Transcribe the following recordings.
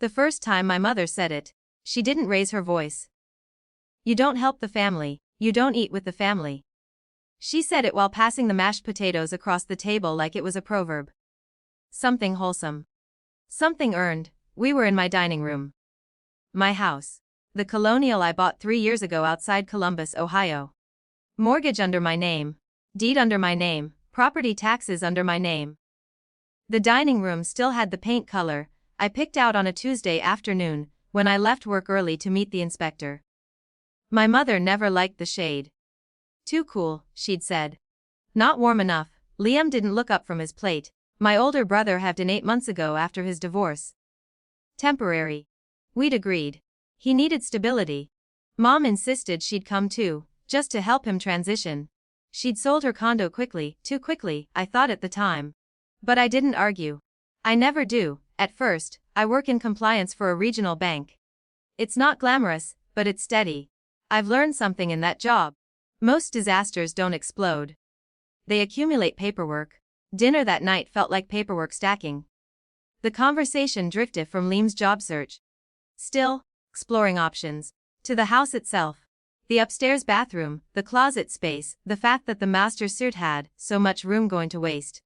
The first time my mother said it, she didn't raise her voice. You don't help the family, you don't eat with the family. She said it while passing the mashed potatoes across the table like it was a proverb. Something wholesome. Something earned. We were in my dining room. My house. The colonial I bought 3 years ago outside Columbus, Ohio. Mortgage under my name. Deed under my name. Property taxes under my name. The dining room still had the paint color I picked out on a Tuesday afternoon when I left work early to meet the inspector. My mother never liked the shade. Too cool, she'd said. Not warm enough. Liam didn't look up from his plate. My older brother had died 8 months ago after his divorce. Temporary. We'd agreed. He needed stability. Mom insisted she'd come too, just to help him transition. She'd sold her condo quickly, too quickly, I thought at the time. But I didn't argue. I never do. At first, I work in compliance for a regional bank. It's not glamorous, but it's steady. I've learned something in that job. Most disasters don't explode. They accumulate paperwork. Dinner that night felt like paperwork stacking. The conversation drifted from Liam's job search. Still, exploring options. To the house itself. The upstairs bathroom, the closet space, the fact that the master suite had so much room going to waste.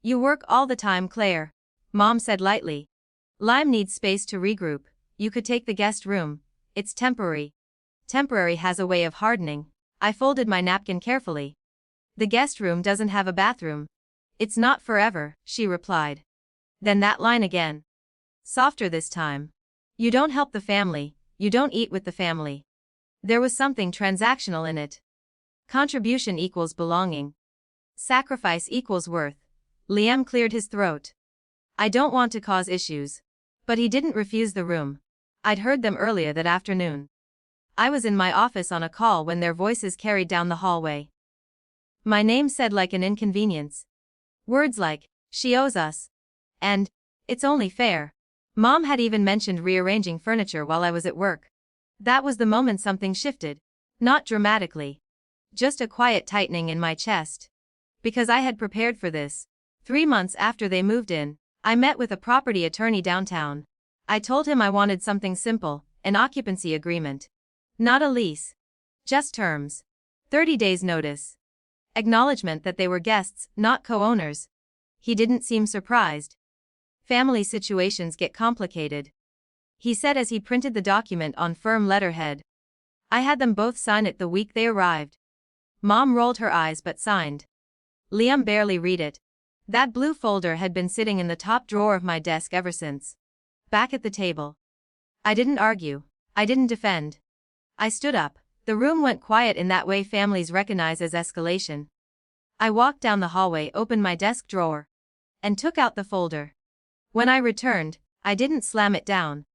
You work all the time, Claire. Mom said lightly. Liam needs space to regroup. You could take the guest room. It's temporary. Temporary has a way of hardening. I folded my napkin carefully. The guest room doesn't have a bathroom. It's not forever, she replied. Then that line again. Softer this time. You don't help the family, you don't eat with the family. There was something transactional in it. Contribution equals belonging. Sacrifice equals worth. Liam cleared his throat. I don't want to cause issues. But he didn't refuse the room. I'd heard them earlier that afternoon. I was in my office on a call when their voices carried down the hallway. My name said like an inconvenience. Words like, she owes us. And, it's only fair. Mom had even mentioned rearranging furniture while I was at work. That was the moment something shifted. Not dramatically. Just a quiet tightening in my chest. Because I had prepared for this. 3 months after they moved in, I met with a property attorney downtown. I told him I wanted something simple, an occupancy agreement. Not a lease. Just terms. 30 days notice. Acknowledgement that they were guests, not co-owners. He didn't seem surprised. Family situations get complicated. He said as he printed the document on firm letterhead. I had them both sign it the week they arrived. Mom rolled her eyes but signed. Liam barely read it. That blue folder had been sitting in the top drawer of my desk ever since. Back at the table. I didn't argue. I didn't defend. I stood up. The room went quiet in that way families recognize as escalation. I walked down the hallway, opened my desk drawer, and took out the folder. When I returned, I didn't slam it down.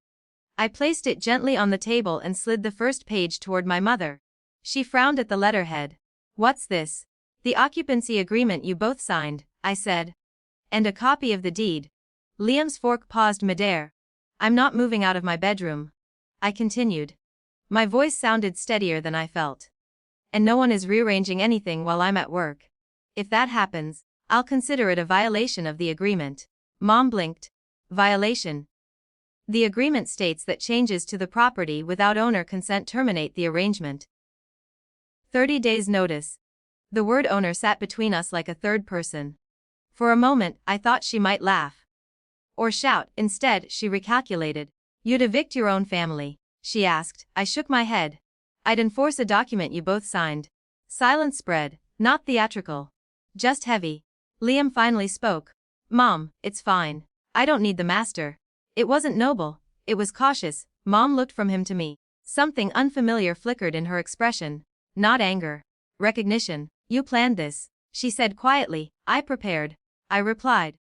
I placed it gently on the table and slid the first page toward my mother. She frowned at the letterhead. What's this? The occupancy agreement you both signed, I said. And a copy of the deed. Liam's fork paused midair. I'm not moving out of my bedroom. I continued. My voice sounded steadier than I felt. And no one is rearranging anything while I'm at work. If that happens, I'll consider it a violation of the agreement. Mom blinked. Violation. The agreement states that changes to the property without owner consent terminate the arrangement. 30 days notice. The word owner sat between us like a third person. For a moment, I thought she might laugh. Or shout. Instead, she recalculated. You'd evict your own family, she asked. I shook my head. I'd enforce a document you both signed. Silence spread, not theatrical. Just heavy. Liam finally spoke. Mom, it's fine. I don't need the master. It wasn't noble, it was cautious. Mom looked from him to me. Something unfamiliar flickered in her expression. Not anger. Recognition. You planned this, she said quietly. I prepared, I replied.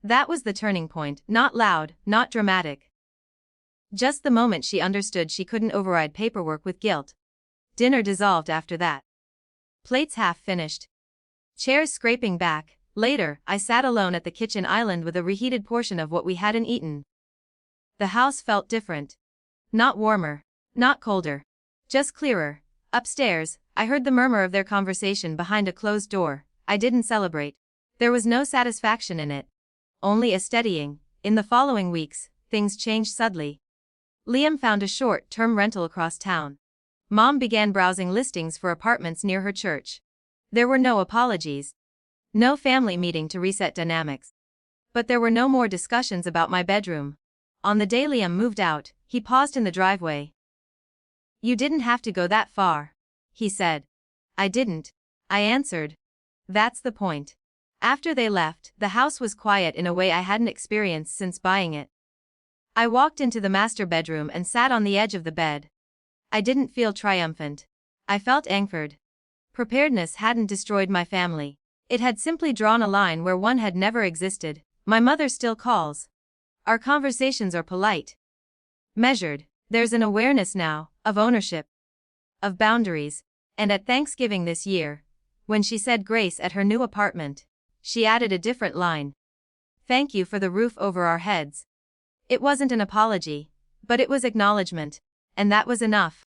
That was the turning point, not loud, not dramatic. Just the moment she understood she couldn't override paperwork with guilt. Dinner dissolved after that. Plates half finished. Chairs scraping back. Later, I sat alone at the kitchen island with a reheated portion of what we hadn't eaten. The house felt different. Not warmer. Not colder. Just clearer. Upstairs, I heard the murmur of their conversation behind a closed door. I didn't celebrate. There was no satisfaction in it. Only a steadying. In the following weeks, things changed suddenly. Liam found a short-term rental across town. Mom began browsing listings for apartments near her church. There were no apologies. No family meeting to reset dynamics. But there were no more discussions about my bedroom. On the day Liam moved out, he paused in the driveway. "You didn't have to go that far," he said. "I didn't," I answered. "That's the point." After they left, the house was quiet in a way I hadn't experienced since buying it. I walked into the master bedroom and sat on the edge of the bed. I didn't feel triumphant. I felt anchored. Preparedness hadn't destroyed my family. It had simply drawn a line where one had never existed. My mother still calls. Our conversations are polite. Measured. There's an awareness now, of ownership. Of boundaries. And at Thanksgiving this year, when she said grace at her new apartment, she added a different line. "Thank you for the roof over our heads." It wasn't an apology, but it was acknowledgement, and that was enough.